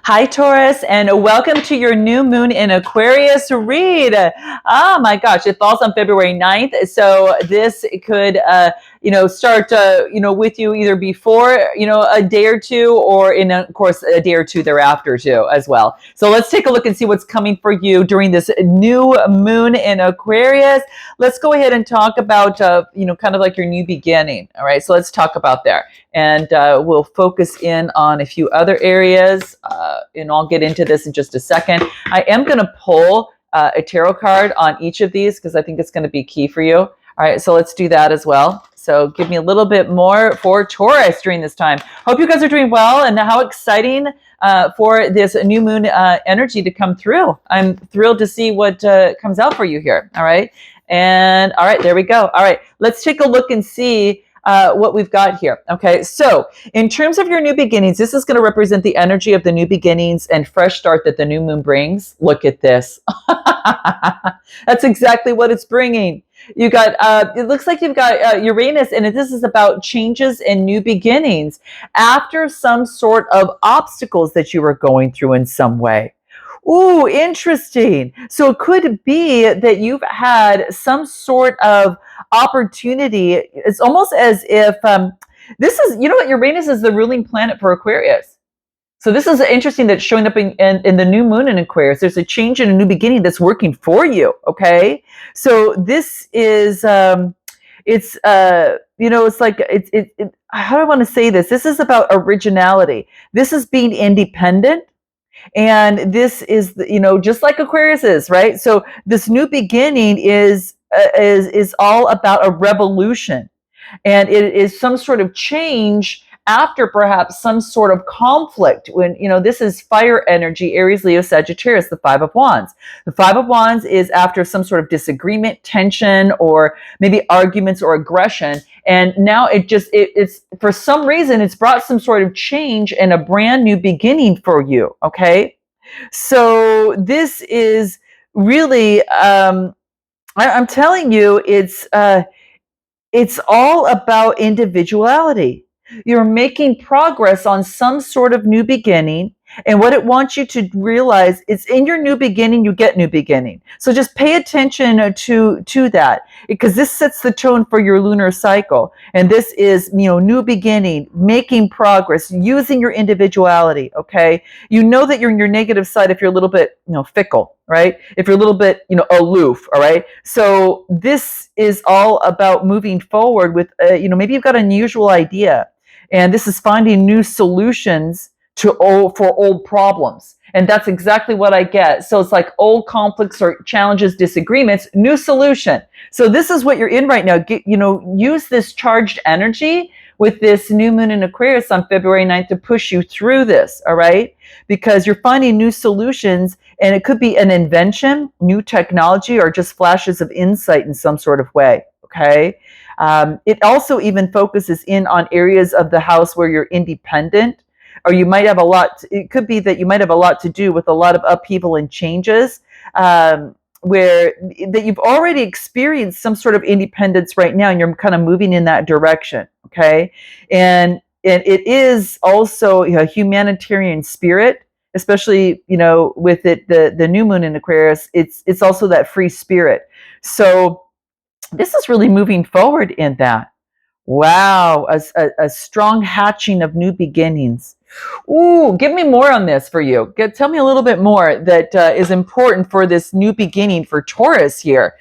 Hi, Taurus, and welcome to your new moon in Aquarius read. Oh my gosh, it falls on February 9th. So this could, start, with you either before, a day or two, or of course, a day or two thereafter too, as well. So let's take a look and see what's coming for you during this new moon in Aquarius. Let's go ahead and talk about, kind of like your new beginning. All right, so let's talk about that. And we'll focus in on a few other areas, and I'll get into this in just a second. I am going to pull a tarot card on each of these because I think it's going to be key for you. All right, so let's do that as well. So give me a little bit more for Taurus during this time. Hope you guys are doing well, and how exciting for this new moon energy to come through. I'm thrilled to see what comes out for you here. All right, and all right, there we go. All right, let's take a look and see what we've got here. Okay, so in terms of your new beginnings, this is going to represent the energy of the new beginnings and fresh start that the new moon brings. Look at this. That's exactly what it's bringing. You got, it looks like you've got Uranus, and this is about changes and new beginnings after some sort of obstacles that you were going through in some way. Ooh, interesting. So it could be that you've had some sort of opportunity. It's almost as if this is, what, Uranus is the ruling planet for Aquarius. So this is interesting that's showing up in the new moon in Aquarius. There's a change and a new beginning that's working for you. Okay. So this is, it's like, how do I want to say this? This is about originality. This is being independent. And this is, just like Aquarius is, right? So this new beginning is all about a revolution, and it is some sort of change after perhaps some sort of conflict. When this is fire energy, Aries, Leo, Sagittarius, the Five of Wands. The Five of Wands is after some sort of disagreement, tension, or maybe arguments or aggression. And now it's for some reason, it's brought some sort of change and a brand new beginning for you. Okay. So this is really, I'm telling you, it's all about individuality. You're making progress on some sort of new beginning. And what it wants you to realize is in your new beginning, you get new beginning. So just pay attention to that, because this sets the tone for your lunar cycle. And this is, new beginning, making progress, using your individuality. Okay. You know that you're in your negative side if you're a little bit, fickle, right? If you're a little bit, aloof. All right. So this is all about moving forward with, maybe you've got an unusual idea, and this is finding new solutions for old problems. And that's exactly what I get. So it's like old conflicts or challenges, disagreements, new solution. So this is what you're in right now. Use this charged energy with this new moon in Aquarius on February 9th to push you through this, all right? Because you're finding new solutions, and it could be an invention, new technology, or just flashes of insight in some sort of way, okay? It also even focuses in on areas of the house where you're independent, or you might have it could be that you might have a lot to do with a lot of upheaval and changes, where that you've already experienced some sort of independence right now, and you're kind of moving in that direction, okay? And it is also a humanitarian spirit, especially, with the new moon in Aquarius, it's also that free spirit. So this is really moving forward in that. Wow, a strong hatching of new beginnings. Ooh, give me more on this for you. Tell me a little bit more that is important for this new beginning for Taurus here,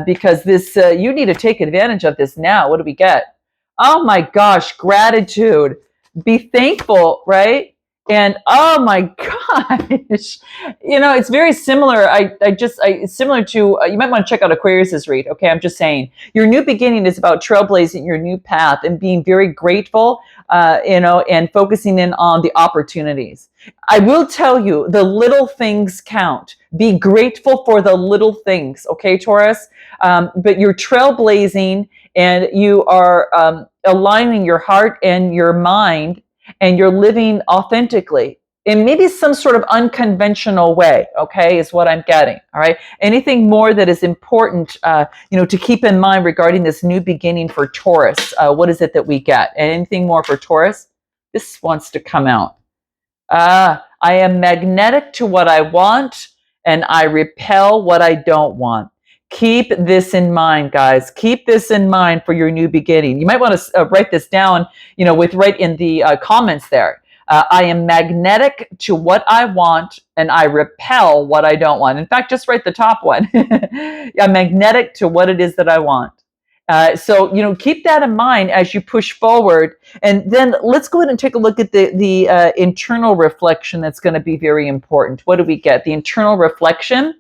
because this you need to take advantage of this now. What do we get? Oh my gosh, gratitude. Be thankful, right? And oh my gosh, it's very similar. It's similar to, you might want to check out Aquarius's read. Okay, I'm just saying your new beginning is about trailblazing your new path and being very grateful, and focusing in on the opportunities. I will tell you, the little things count. Be grateful for the little things. Okay, Taurus. But you're trailblazing, and you are aligning your heart and your mind, and you're living authentically in maybe some sort of unconventional way, okay, is what I'm getting, all right? Anything more that is important, to keep in mind regarding this new beginning for Taurus? What is it that we get? Anything more for Taurus? This wants to come out. I am magnetic to what I want, and I repel what I don't want. Keep this in mind, guys. Keep this in mind for your new beginning. You might want to write this down, with right in the comments there. I am magnetic to what I want, and I repel what I don't want. In fact, just write the top one. I'm magnetic to what it is that I want. So keep that in mind as you push forward. And then let's go ahead and take a look at the internal reflection that's going to be very important. What do we get? The internal reflection.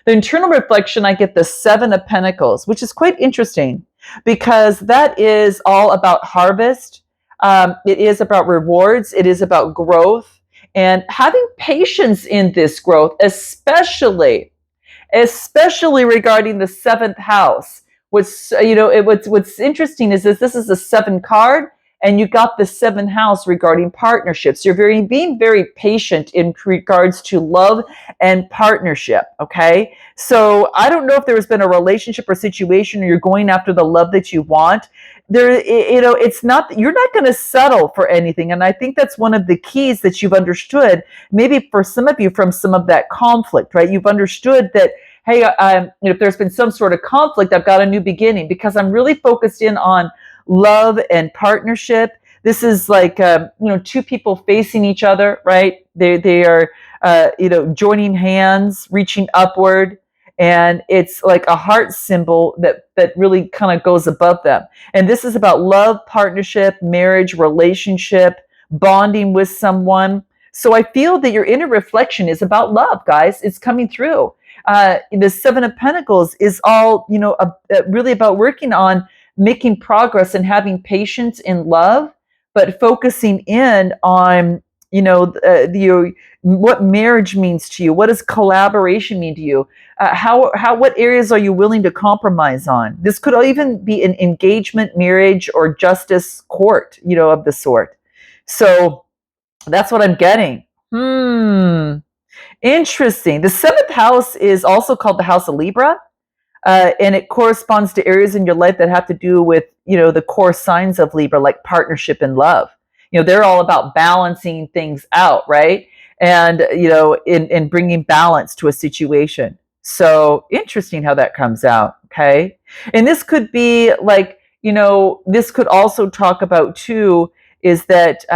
The internal reflection, I get the Seven of Pentacles, which is quite interesting because that is all about harvest. It is about rewards. It is about growth and having patience in this growth, especially regarding the seventh house. What's interesting is this is a seven card, and you got the seventh house regarding partnerships. You're being very patient in regards to love and partnership. Okay, so I don't know if there has been a relationship or situation, or you're going after the love that you want. It's not, you're not going to settle for anything, and I think that's one of the keys that you've understood. Maybe for some of you, from some of that conflict, right? You've understood that, hey, if there's been some sort of conflict, I've got a new beginning because I'm really focused in on love and partnership. This is like, two people facing each other, right? They are, joining hands, reaching upward. And it's like a heart symbol that really kind of goes above them. And this is about love, partnership, marriage, relationship, bonding with someone. So I feel that your inner reflection is about love, guys. It's coming through. The Seven of Pentacles is all, really about working on making progress and having patience in love, but focusing in on, what marriage means to you. What does collaboration mean to you? What areas are you willing to compromise on? This could even be an engagement, marriage, or justice court, of the sort. So that's what I'm getting. Interesting. The seventh house is also called the house of Libra. And it corresponds to areas in your life that have to do with, the core signs of Libra, like partnership and love. They're all about balancing things out, right? And, in bringing balance to a situation. So interesting how that comes out. Okay. And this could be like, this could also talk about too, is that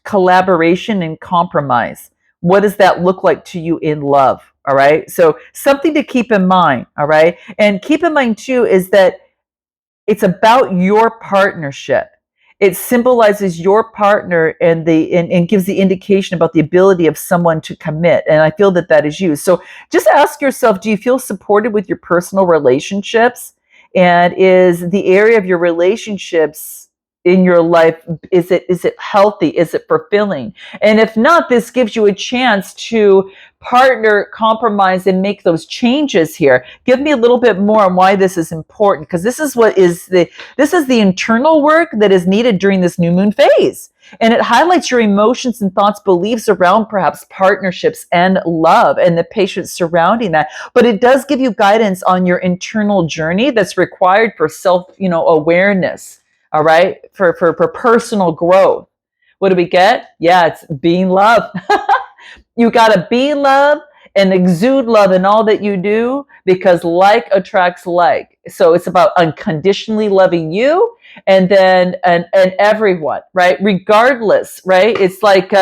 collaboration and compromise. What does that look like to you in love? All right. So something to keep in mind. All right. And keep in mind too, is that it's about your partnership. It symbolizes your partner and gives the indication about the ability of someone to commit. And I feel that is you. So just ask yourself, do you feel supported with your personal relationships? And is the area of your relationships in your life, is it healthy? Is it fulfilling? And if not, this gives you a chance to partner, compromise, and make those changes here. Give me a little bit more on why this is important, because this is the internal work that is needed during this new moon phase. And it highlights your emotions and thoughts, beliefs around perhaps partnerships and love and the patience surrounding that. But it does give you guidance on your internal journey that's required for awareness. All right, for personal growth. What do we get? Yeah, it's being love. You got to be love and exude love in all that you do, because like attracts like. So it's about unconditionally loving you, and then and everyone, right? Regardless, right? It's like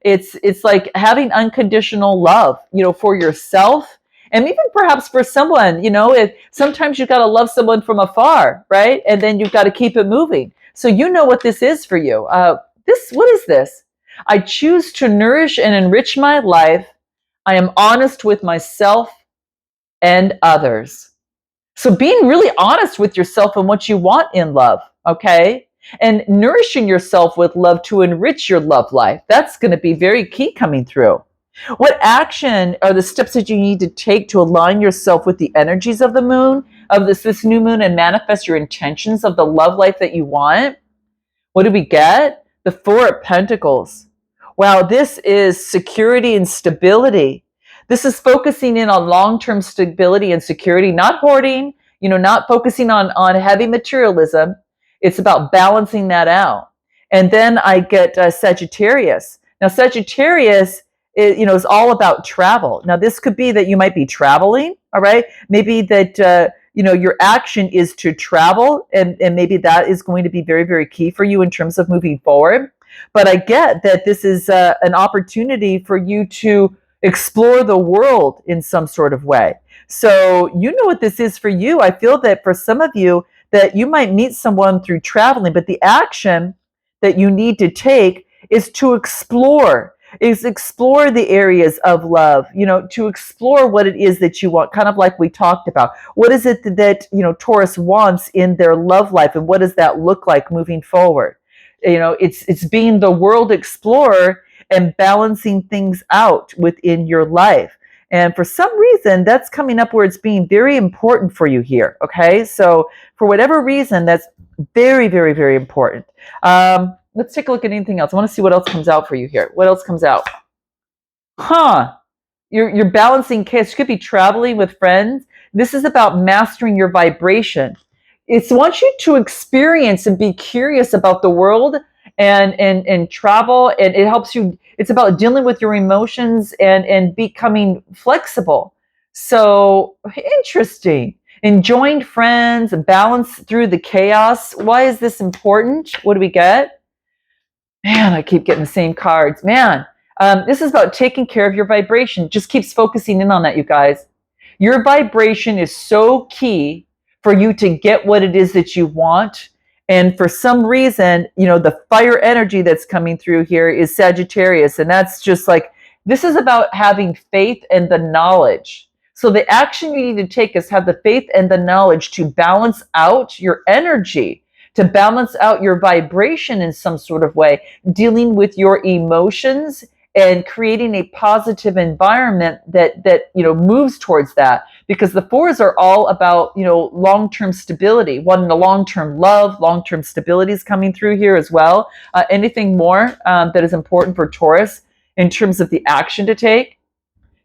it's like having unconditional love, for yourself. And even perhaps for someone, if sometimes you've got to love someone from afar, right? And then you've got to keep it moving. So what this is for you. What is this? I choose to nourish and enrich my life. I am honest with myself and others. So being really honest with yourself and what you want in love, okay? And nourishing yourself with love to enrich your love life. That's going to be very key coming through. What action are the steps that you need to take to align yourself with the energies of the moon, of this new moon, and manifest your intentions of the love life that you want? What do we get? The Four of Pentacles. Wow, this is security and stability. This is focusing in on long-term stability and security, not hoarding, not focusing on heavy materialism. It's about balancing that out. And then I get Sagittarius. Now, Sagittarius is all about travel. Now, this could be that you might be traveling, all right? Maybe that, your action is to travel, and maybe that is going to be very, very key for you in terms of moving forward. But I get that this is an opportunity for you to explore the world in some sort of way. So you know what this is for you. I feel that for some of you, that you might meet someone through traveling, but the action that you need to take is to explore the areas of love, to explore what it is that you want, kind of like we talked about. What is it that Taurus wants in their love life, and what does that look like moving forward? It's being the world explorer and balancing things out within your life. And for some reason, that's coming up where it's being very important for you here. Okay. So for whatever reason, that's very, very, very important. Let's take a look at anything else. I want to see what else comes out for you here. What else comes out? You're balancing chaos. You could be traveling with friends. This is about mastering your vibration. It wants you to experience and be curious about the world and travel, and it helps you. It's about dealing with your emotions and becoming flexible. So interesting. Enjoying friends, balance through the chaos. Why is this important? What do we get? Man, I keep getting the same cards. Man, this is about taking care of your vibration. Just keeps focusing in on that, you guys. Your vibration is so key for you to get what it is that you want. And for some reason, the fire energy that's coming through here is Sagittarius. And that's just like, this is about having faith and the knowledge. So the action you need to take is have the faith and the knowledge to balance out your energy, to balance out your vibration in some sort of way, dealing with your emotions and creating a positive environment that moves towards that. Because the fours are all about long-term stability, wanting a long-term love, long-term stability is coming through here as well. Anything more that is important for Taurus in terms of the action to take?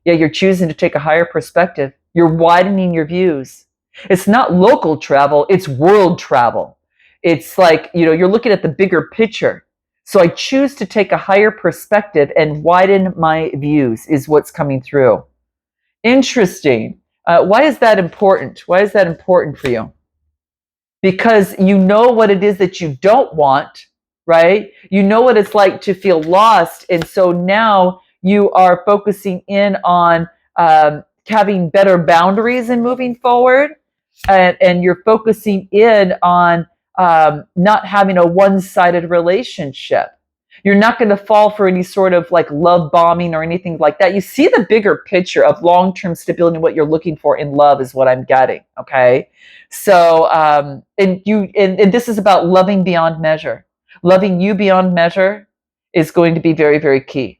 Yeah, you're choosing to take a higher perspective. You're widening your views. It's not local travel, it's world travel. It's like, you're looking at the bigger picture. So I choose to take a higher perspective and widen my views is what's coming through. Interesting. Why is that important? Why is that important for you? Because you know what it is that you don't want, right? You know what it's like to feel lost. And so now you are focusing in on having better boundaries and moving forward. And you're focusing in on not having a one-sided relationship. You're not going to fall for any sort of like love bombing or anything like that. You see the bigger picture of long-term stability and what you're looking for in love is what I'm getting. Okay. So, and this is about loving beyond measure. Loving you beyond measure is going to be very, very key.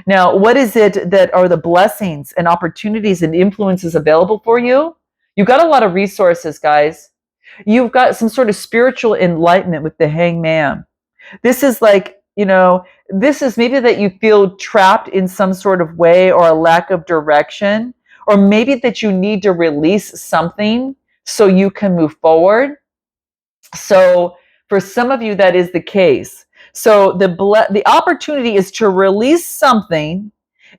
Now, what is it that are the blessings and opportunities and influences available for you? You've got a lot of resources, guys. You've got some sort of spiritual enlightenment with the hangman. This is like, this is maybe that you feel trapped in some sort of way or a lack of direction, or maybe that you need to release something so you can move forward. So for some of you, that is the case. So the opportunity is to release something,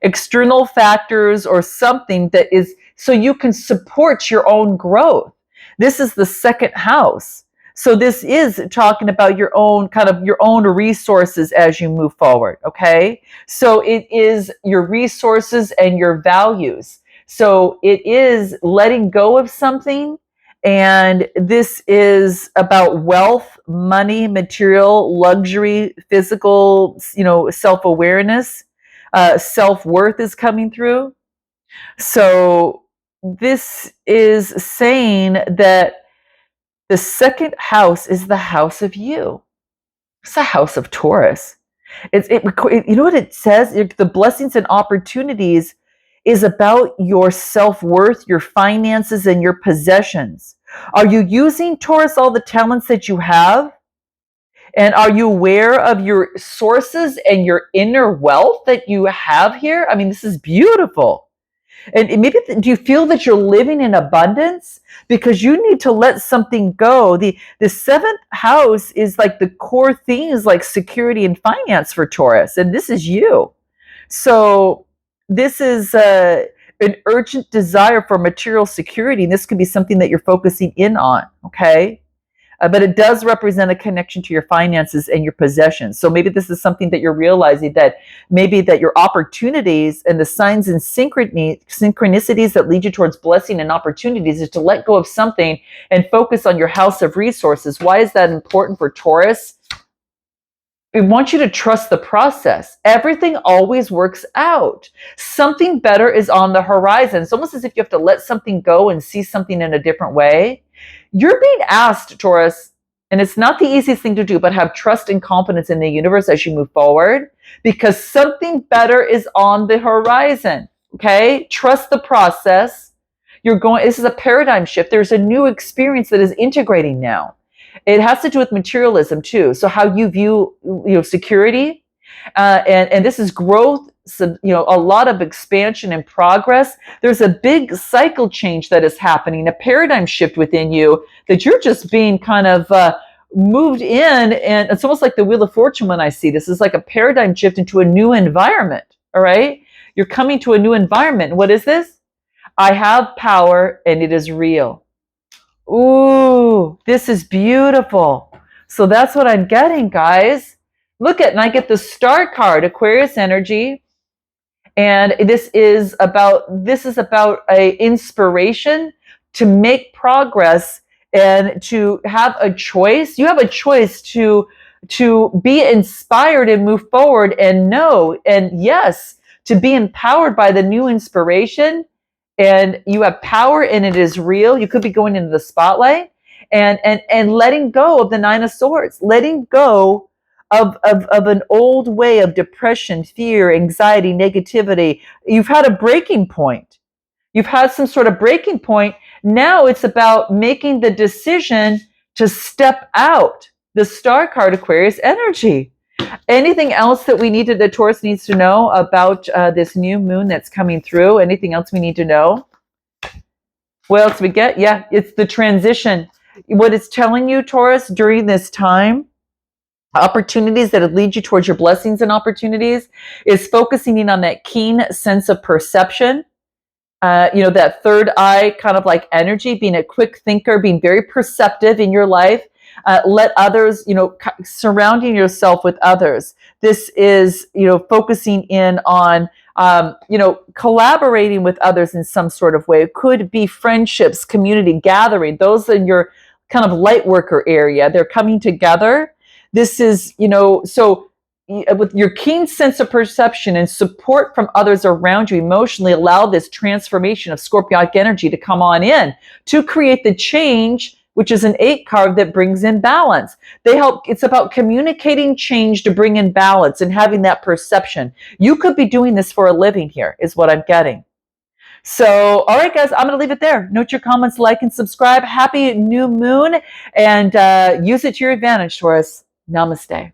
external factors or something that is so you can support your own growth. This is the second house. So this is talking about your own resources as you move forward. Okay. So it is your resources and your values. So it is letting go of something. And this is about wealth, money, material, luxury, physical, self-awareness, self-worth is coming through. So this is saying that the second house is the house of you. It's the house of Taurus. You know what it says? The blessings and opportunities is about your self-worth, your finances, and your possessions. Are you using, Taurus, all the talents that you have? And are you aware of your sources and your inner wealth that you have here? I mean, this is beautiful. And maybe do you feel that you're living in abundance? Because you need to let something go. The seventh house is like the core theme is like security and finance for Taurus. And this is you. So this is an urgent desire for material security. And this could be something that you're focusing in on, okay? But it does represent a connection to your finances and your possessions. So maybe this is something that you're realizing, that maybe that your opportunities and the signs and synchronicities that lead you towards blessing and opportunities is to let go of something and focus on your house of resources. Why is that important for Taurus? We want you to trust the process. Everything always works out. Something better is on the horizon. It's almost as if you have to let something go and see something in a different way. You're being asked, Taurus, and it's not the easiest thing to do, but have trust and confidence in the universe as you move forward, because something better is on the horizon. Okay? Trust the process. This is a paradigm shift. There's a new experience that is integrating now. It has to do with materialism too. So how you view, security, and this is growth. So, a lot of expansion and progress. There's a big cycle change that is happening, a paradigm shift within you that you're just being kind of moved in, and it's almost like the Wheel of Fortune when I see this. It's like a paradigm shift into a new environment. All right, you're coming to a new environment. What is this? I have power, and it is real. Ooh, this is beautiful. So that's what I'm getting, guys. Look at, and I get the Star card, Aquarius energy, and this is about a inspiration to make progress and to have a choice. You have a choice to be inspired and move forward and know, and yes, to be empowered by the new inspiration. And you have power, and it is real. You could be going into the spotlight and letting go of the Nine of Swords, letting go of an old way of depression, fear, anxiety, negativity. You've had a breaking point. You've had some sort of breaking point. Now it's about making the decision to step out. The Star card, Aquarius energy. Anything else that Taurus needs to know about this new moon that's coming through? Anything else we need to know? What else we get? Yeah, it's the transition. What it's telling you, Taurus, during this time, opportunities that lead you towards your blessings and opportunities, is focusing in on that keen sense of perception. That third eye kind of like energy, being a quick thinker, being very perceptive in your life. Let others, surrounding yourself with others. This is, focusing in on, collaborating with others in some sort of way. It could be friendships, community gathering. Those in your kind of light worker area, they're coming together. This is, so with your keen sense of perception and support from others around you emotionally, allow this transformation of Scorpionic energy to come on in to create the change, which is an 8 card that brings in balance. It's about communicating change to bring in balance and having that perception. You could be doing this for a living here, is what I'm getting. So, all right, guys, I'm going to leave it there. Note your comments, like, and subscribe. Happy new moon, and use it to your advantage, Taurus. Namaste.